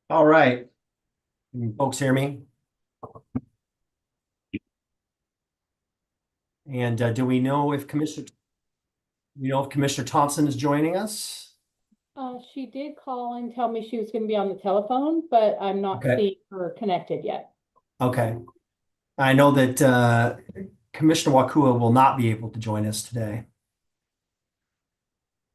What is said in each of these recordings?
All right. Can you folks hear me? And do we know if Commissioner Thompson is joining us? She did call and tell me she was going to be on the telephone, but I'm not Okay. seeing her connected yet. Okay. I know that Commissioner Wakua will not be able to join us today.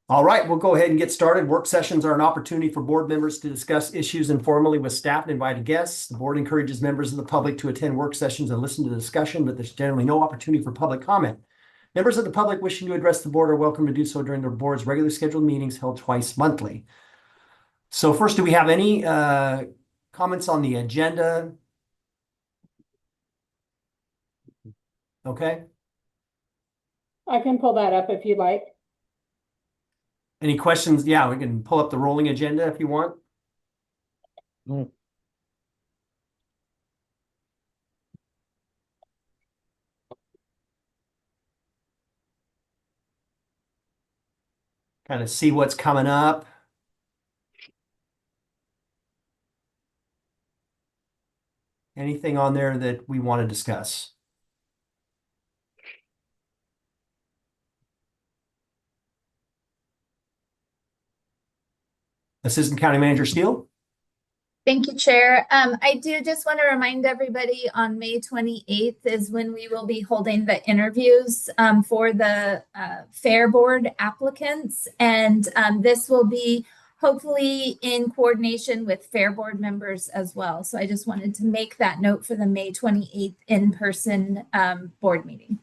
All right, we'll go ahead and get started. Work sessions are an opportunity for board members to discuss issues informally with staff and invited guests. The board encourages members of the public to attend work sessions and listen to the discussion, but there's generally no opportunity for public comment. Members of the public wishing to address the board are welcome to do so during the board's regularly scheduled meetings held twice monthly. So first, do we have any comments on the agenda? Okay. I can pull that up if you'd like. Any questions? Yeah, we can pull up the rolling agenda if you want. Kind of see what's coming up. Anything on there that we want to discuss? Assistant County Manager Steele? Thank you, Chair. I do just want to remind everybody on May 28th is when we will be holding the interviews for the Fair Board applicants. And this will be hopefully in coordination with Fair Board members as well. So I just wanted to make that note for the May 28th in-person board meeting.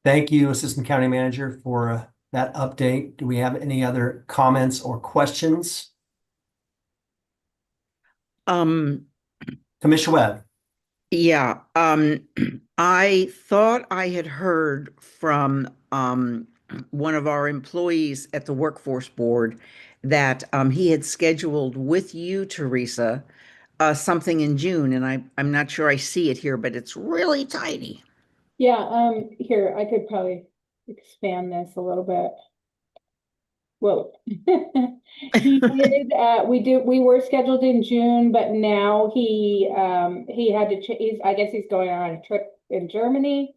Thank you, Assistant County Manager, for that update. Do we have any other comments or questions? Commissioner Webb. Yeah, I thought I had heard from one of our employees at the Workforce Board that he had scheduled with you, Teresa, something in June, and I'm not sure I see it here, but it's really tiny. Yeah, here, I could probably expand this a little bit. Whoa. He did, we were scheduled in June, but now he had to I guess he's going on a trip in Germany.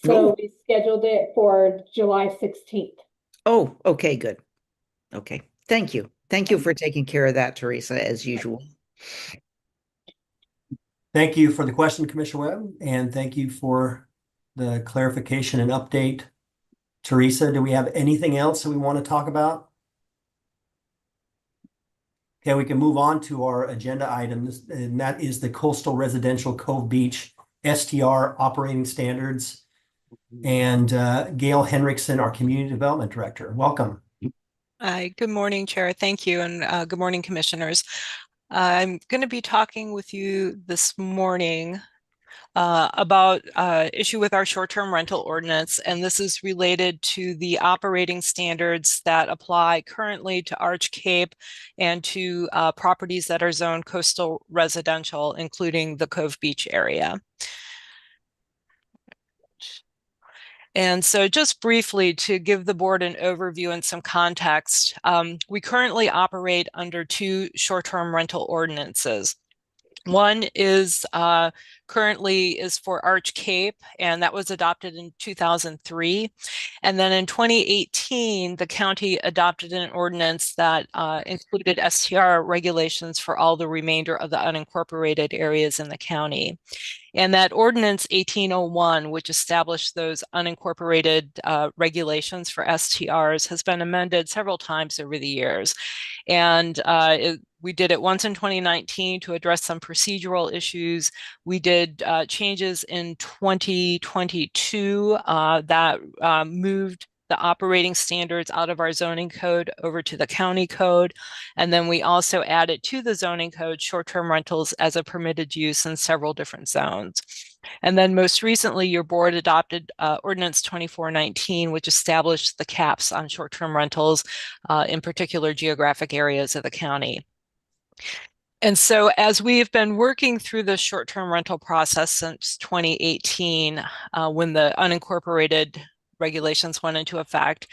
So Oh. we scheduled it for July 16th. Oh, okay, good. Okay, thank you. Thank you for taking care of that, Teresa, as usual. Thank you for the question, Commissioner Webb, and thank you for the clarification and update. Teresa, do we have anything else that we want to talk about? Okay, we can move on to our agenda items, and that is the Coastal Residential Cove Beach STR operating standards. And Gail Henriksen, our Community Development Director. Welcome. Hi, good morning, Chair. Thank you, and good morning, Commissioners. I'm going to be talking with you this morning about issue with our short-term rental ordinance, and this is related to the operating standards that apply currently to Arch Cape and to properties that are zoned coastal residential, including the Cove Beach area. And so just briefly to give the board an overview and some context, we currently operate under two short-term rental ordinances. One is currently is for Arch Cape, and that was adopted in 2003. And then in 2018, the county adopted an ordinance that included STR regulations for all the remainder of the unincorporated areas in the county. And that ordinance 1801, which established those unincorporated regulations for STRs, has been amended several times over the years. And we did it once in 2019 to address some procedural issues. We did changes in 2022 that moved the operating standards out of our zoning code over to the county code. And then we also added to the zoning code short-term rentals as a permitted use in several different zones. And then most recently, your board adopted Ordinance 2419, which established the caps on short-term rentals in particular geographic areas of the county. And so as we've been working through the short-term rental process since 2018, when the unincorporated regulations went into effect,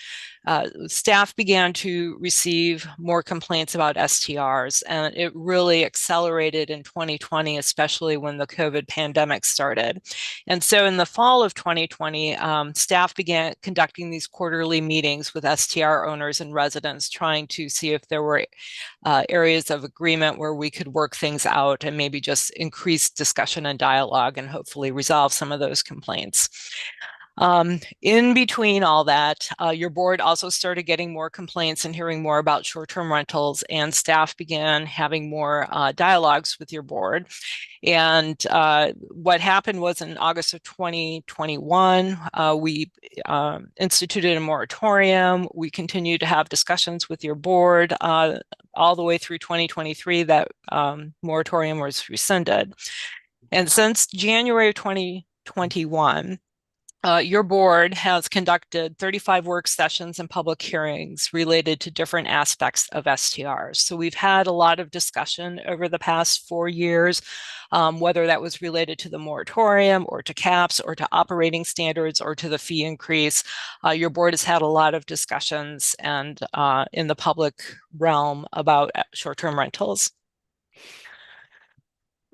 staff began to receive more complaints about STRs, and it really accelerated in 2020, especially when the COVID pandemic started. And so in the fall of 2020, staff began conducting these quarterly meetings with STR owners and residents, trying to see if there were areas of agreement where we could work things out and maybe just increase discussion and dialogue and hopefully resolve some of those complaints. In between all that, your board also started getting more complaints and hearing more about short-term rentals, and staff began having more dialogues with your board. And what happened was in August of 2021, we instituted a moratorium. We continued to have discussions with your board all the way through 2023. That moratorium was rescinded. And since January of 2021, your board has conducted 35 work sessions and public hearings related to different aspects of STRs. So we've had a lot of discussion over the past 4 years, whether that was related to the moratorium or to caps or to operating standards or to the fee increase. Your board has had a lot of discussions and in the public realm about short-term rentals.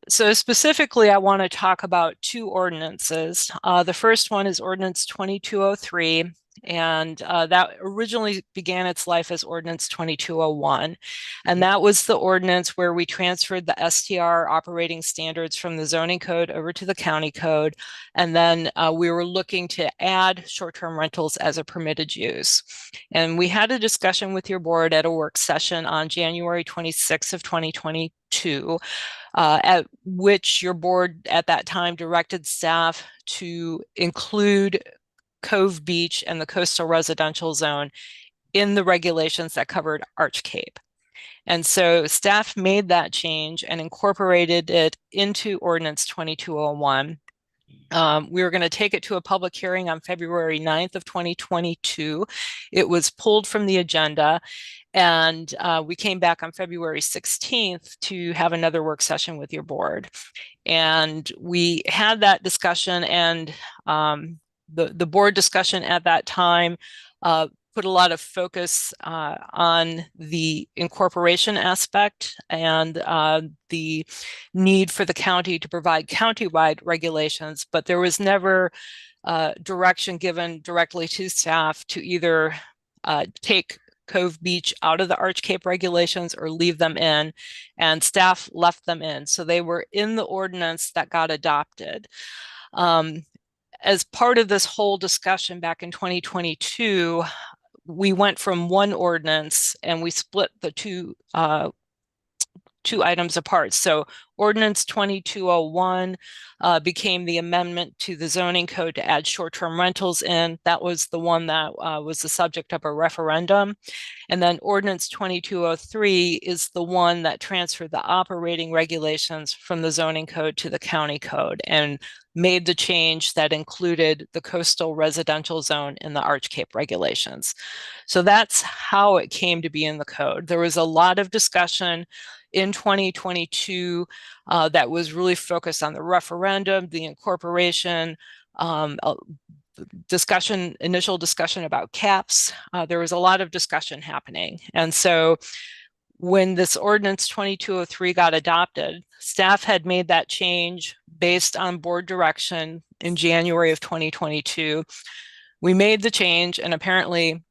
So specifically, I want to talk about two ordinances. The first one is Ordinance 2203, and that originally began its life as Ordinance 2201. And that was the ordinance where we transferred the STR operating standards from the zoning code over to the county code. And then we were looking to add short-term rentals as a permitted use. And we had a discussion with your board at a work session on January 26th of 2022. At which your board at that time directed staff to include Cove Beach and the coastal residential zone in the regulations that covered Arch Cape. And so staff made that change and incorporated it into Ordinance 2201. We were going to take it to a public hearing on February 9th of 2022. It was pulled from the agenda. And we came back on February 16th to have another work session with your board. And we had that discussion, and the board discussion at that time put a lot of focus on the incorporation aspect and the need for the county to provide countywide regulations, but there was never direction given directly to staff to either take Cove Beach out of the Arch Cape regulations or leave them in, and staff left them in. So they were in the ordinance that got adopted. As part of this whole discussion back in 2022, we went from one ordinance and we split the two two items apart. So Ordinance 2201 became the amendment to the zoning code to add short-term rentals in. That was the one that was the subject of a referendum. And then Ordinance 2203 is the one that transferred the operating regulations from the zoning code to the county code and made the change that included the coastal residential zone in the Arch Cape regulations. So that's how it came to be in the code. There was a lot of discussion in 2022 that was really focused on the referendum, the incorporation, initial discussion about caps. There was a lot of discussion happening. And so when this ordinance 2203 got adopted, staff had made that change based on board direction in January of 2022. We made the change and apparently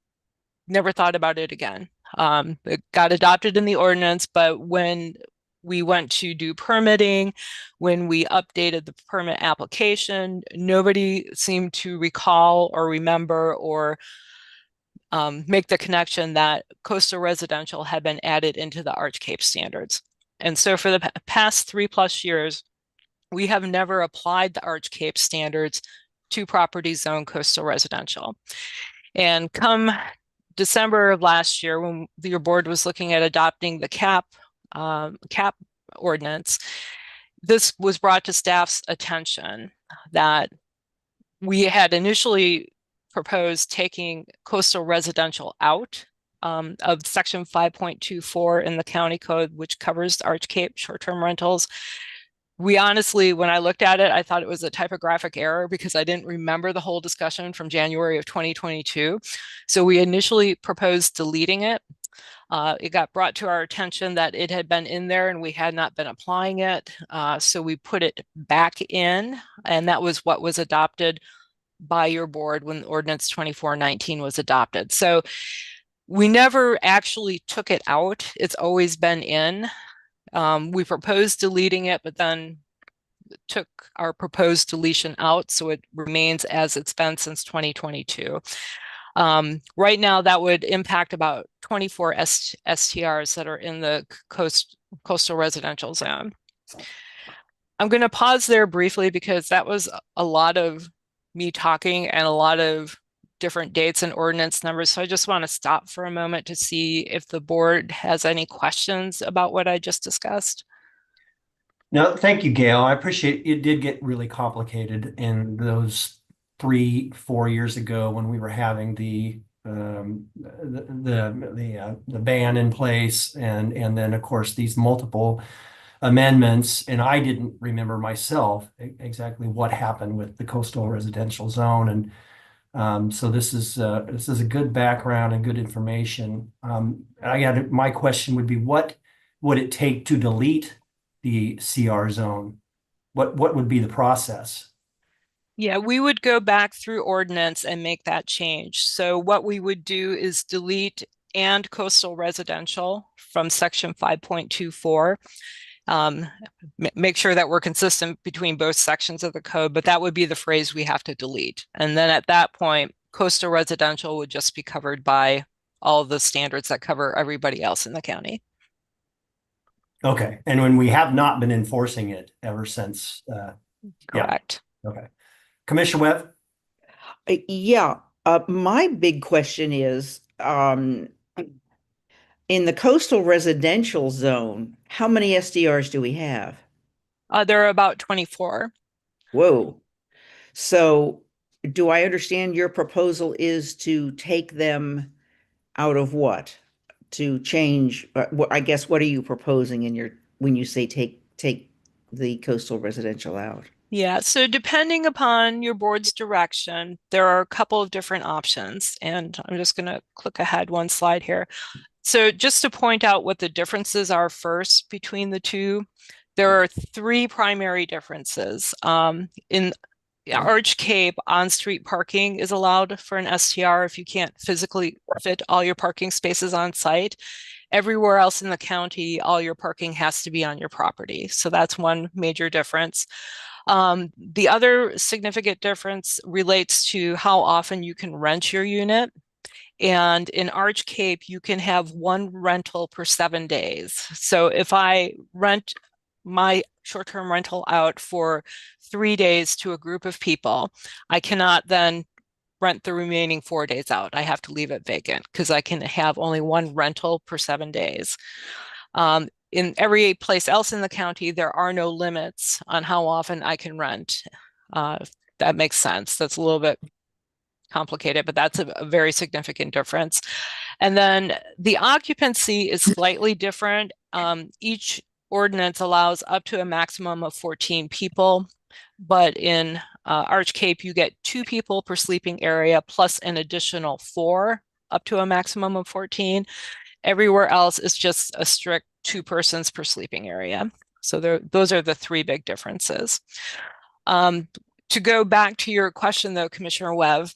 never thought about it again. It got adopted in the ordinance, but when we went to do permitting, when we updated the permit application, nobody seemed to recall or remember or make the connection that coastal residential had been added into the Arch Cape standards. And so for the past 3+ years, we have never applied the Arch Cape standards to property zone coastal residential. And come December of last year, when your board was looking at adopting the cap ordinance, this was brought to staff's attention that we had initially proposed taking coastal residential out of section 5.24 in the county code, which covers the Arch Cape short-term rentals. We honestly, when I looked at it, I thought it was a typographic error because I didn't remember the whole discussion from January of 2022. So we initially proposed deleting it. It got brought to our attention that it had been in there and we had not been applying it. So we put it back in, and that was what was adopted by your board when Ordinance 2419 was adopted. So we never actually took it out. It's always been in. We proposed deleting it, but then took our proposed deletion out, so it remains as it's been since 2022. Right now, that would impact about 24 STRs that are in the coastal residential zone. I'm going to pause there briefly because that was a lot of me talking and a lot of different dates and ordinance numbers. So I just want to stop for a moment to see if the board has any questions about what I just discussed. No, thank you, Gail. I appreciate it. Did get really complicated in those 3-4 years ago when we were having the ban in place, and then of course these multiple amendments, and I didn't remember myself exactly what happened with the coastal residential zone, and so this is a good background and good information. My question would be, what would it take to delete the CR zone? What would be the process? Yeah, we would go back through ordinance and make that change. So what we would do is delete "and coastal residential" from section 5.24. Make sure that we're consistent between both sections of the code, but that would be the phrase we have to delete. And then at that point, coastal residential would just be covered by all the standards that cover everybody else in the county. Okay, and when we have not been enforcing it ever since. Correct. Yeah. Okay. Commissioner Webb? Yeah, my big question is, in the coastal residential zone, how many SDRs do we have? There are about 24. Whoa. So do I understand your proposal is to take them out of what? To change, I guess, what are you proposing in when you say take the coastal residential out? Yeah, so depending upon your board's direction, there are a couple of different options, and I'm just going to click ahead one slide here. So just to point out what the differences are first between the two, there are 3 primary differences. In Arch Cape, on-street parking is allowed for an STR if you can't physically fit all your parking spaces on site. Everywhere else in the county, all your parking has to be on your property. So that's one major difference. The other significant difference relates to how often you can rent your unit. And in Arch Cape, you can have one rental per 7 days. So if I rent my short-term rental out for 3 days to a group of people, I cannot then rent the remaining 4 days out. I have to leave it vacant because I can have only one rental per 7 days. In every place else in the county, there are no limits on how often I can rent. That makes sense. That's a little bit complicated, but that's a very significant difference. And then the occupancy is slightly different. Each ordinance allows up to a maximum of 14 people, but in Arch Cape, you get 2 people per sleeping area plus an additional 4 up to a maximum of 14. Everywhere else is just a strict 2 persons per sleeping area. So those are the 3 big differences. To go back to your question though, Commissioner Webb,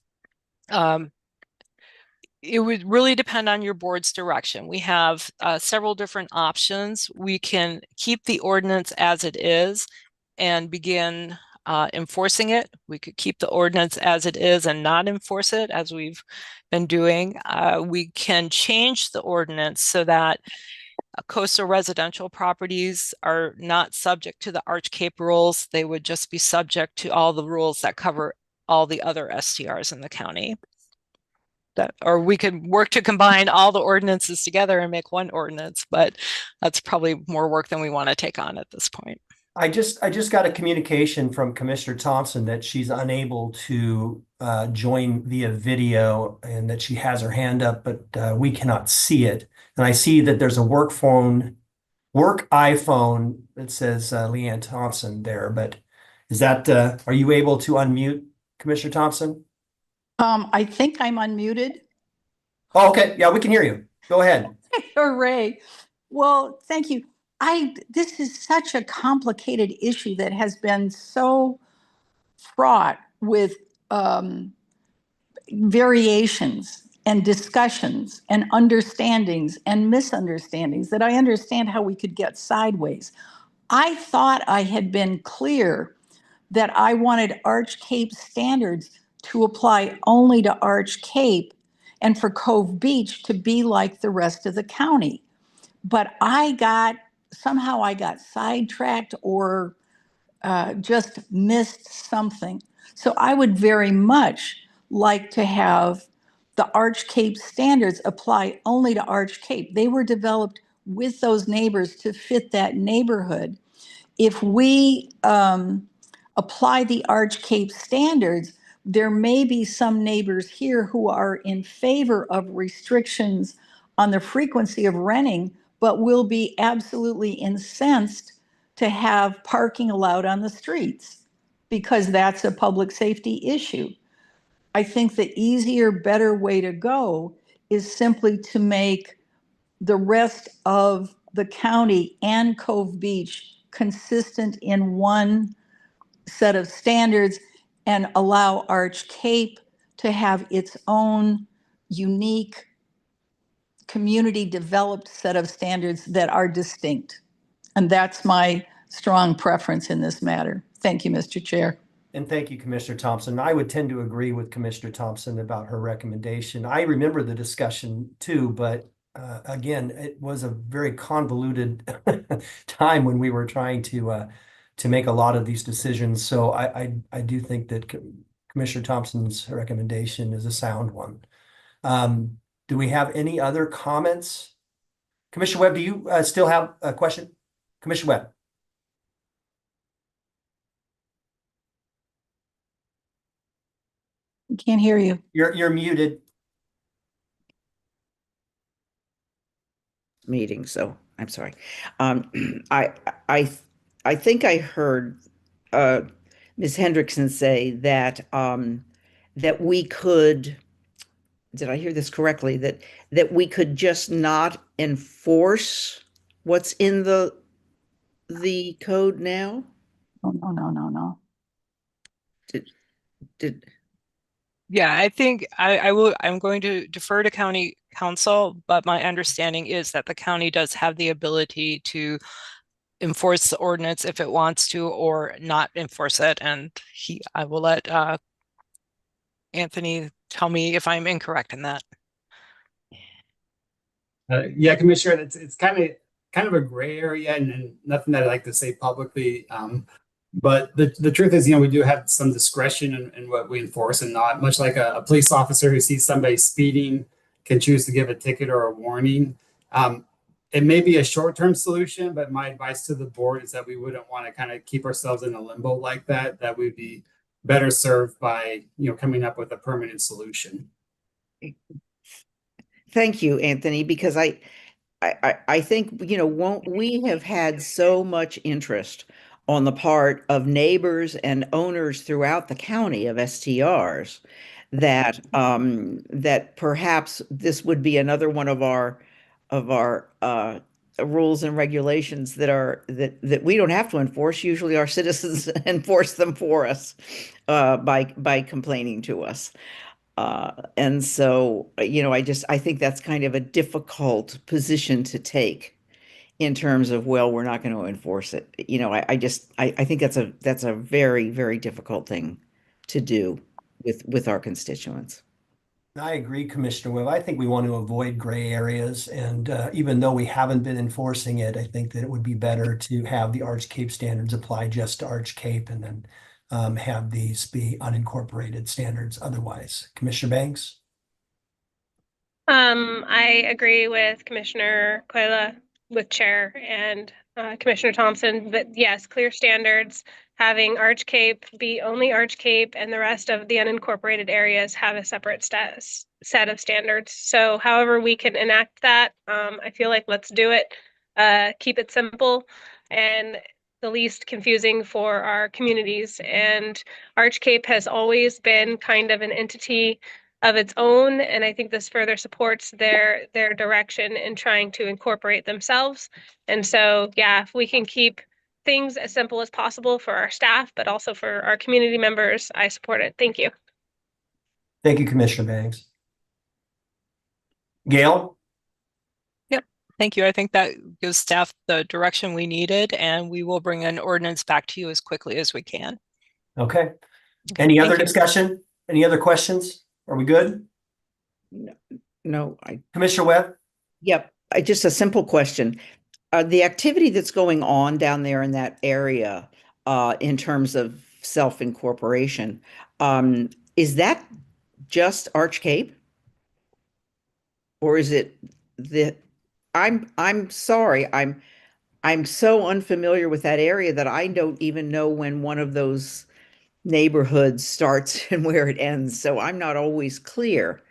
it would really depend on your board's direction. We have several different options. We can keep the ordinance as it is and begin enforcing it. We could keep the ordinance as it is and not enforce it, as we've been doing. We can change the ordinance so that coastal residential properties are not subject to the Arch Cape rules. They would just be subject to all the rules that cover all the other STRs in the county. Or we could work to combine all the ordinances together and make one ordinance, but that's probably more work than we want to take on at this point. I just got a communication from Commissioner Thompson that she's unable to join via video and that she has her hand up, but we cannot see it. And I see that there's a work iPhone that says Leanne Thompson there, but is that, are you able to unmute Commissioner Thompson? I think I'm unmuted. Oh, okay. Yeah, we can hear you. Go ahead. Hooray. Well, thank you. This is such a complicated issue that has been so fraught with variations and discussions and understandings and misunderstandings that I understand how we could get sideways. I thought I had been clear that I wanted Arch Cape standards to apply only to Arch Cape and for Cove Beach to be like the rest of the county. But somehow I got sidetracked or just missed something. So I would very much like to have the Arch Cape standards apply only to Arch Cape. They were developed with those neighbors to fit that neighborhood. If we apply the Arch Cape standards, there may be some neighbors here who are in favor of restrictions on the frequency of renting, but will be absolutely incensed to have parking allowed on the streets because that's a public safety issue. I think the easier, better way to go is simply to make the rest of the county and Cove Beach consistent in one set of standards and allow Arch Cape to have its own unique community developed set of standards that are distinct. And that's my strong preference in this matter. Thank you, Mr. Chair. And thank you, Commissioner Thompson. I would tend to agree with Commissioner Thompson about her recommendation. I remember the discussion too, but again, it was a very convoluted time when we were trying to make a lot of these decisions. So I do think that Commissioner Thompson's recommendation is a sound one. Do we have any other comments? Commissioner Webb, do you still have a question? Commissioner Webb. Can't hear you. You're muted. Meeting, so I'm sorry. I think I heard Ms. Hendrickson say that that we could, did I hear this correctly, that we could just not enforce what's in the code now? No. Did Yeah, I think I'm going to defer to county council, but my understanding is that the county does have the ability to enforce the ordinance if it wants to or not enforce it. And I will let Anthony tell me if I'm incorrect in that. Yeah, Commissioner, it's kind of a gray area and nothing that I like to say publicly. But the truth is, we do have some discretion in what we enforce and not, much like a police officer who sees somebody speeding can choose to give a ticket or a warning. It may be a short-term solution, but my advice to the board is that we wouldn't want to kind of keep ourselves in a limbo like that, that we'd be better served by, coming up with a permanent solution. Thank you, Anthony, because I think, we have had so much interest on the part of neighbors and owners throughout the county of STRs that that perhaps this would be another one of our rules and regulations that we don't have to enforce. Usually our citizens enforce them for us by complaining to us. And so, I think that's kind of a difficult position to take in terms of, well, we're not going to enforce it. I think that's a very, very difficult thing to do with our constituents. I agree, Commissioner Webb. I think we want to avoid gray areas. And even though we haven't been enforcing it, I think that it would be better to have the Arch Cape standards apply just to Arch Cape and then have these be unincorporated standards otherwise. Commissioner Banks? I agree with Commissioner Coyle, with Chair and Commissioner Thompson, that yes, clear standards, having Arch Cape be only Arch Cape and the rest of the unincorporated areas have a separate set of standards. So however we can enact that, I feel like let's do it. Keep it simple and the least confusing for our communities. And Arch Cape has always been kind of an entity of its own, and I think this further supports their direction in trying to incorporate themselves. And so, yeah, if we can keep things as simple as possible for our staff, but also for our community members, I support it. Thank you. Thank you, Commissioner Banks. Gail? Thank you. I think that gives staff the direction we needed, and we will bring an ordinance back to you as quickly as we can. Okay. Any thank other you. discussion? Any other questions? Are we good? No, Commissioner Webb? Yep. Just a simple question. The activity that's going on down there in that area, in terms of self-incorporation, is that just Arch Cape? Or is it I'm sorry, I'm so unfamiliar with that area that I don't even know when one of those neighborhoods starts and where it ends. So I'm not always clear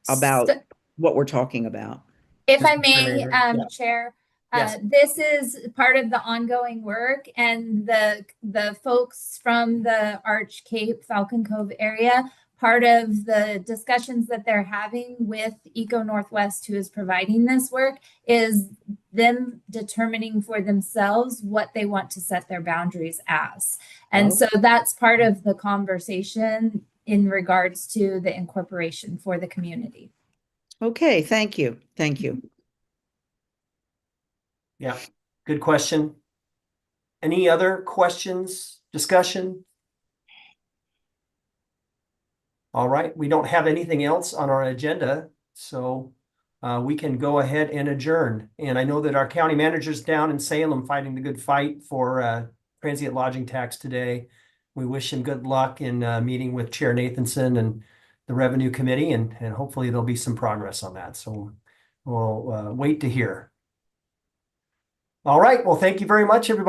about what we're talking about. If I may, Yeah. Chair, Yes. this is part of the ongoing work, and the folks from the Arch Cape Falcon Cove area, part of the discussions that they're having with Eco Northwest, who is providing this work, is them determining for themselves what they want to set their boundaries as. And so that's part of the conversation in regards to the incorporation for the community. Okay, thank you. Thank you. Yeah, good question. Any other questions, discussion? All right, we don't have anything else on our agenda, so we can go ahead and adjourn. And I know that our county manager's down in Salem fighting the good fight for transient lodging tax today. We wish him good luck in meeting with Chair Nathanson and the Revenue Committee, and hopefully there'll be some progress on that. So we'll wait to hear. All right, well, thank you very much, everybody.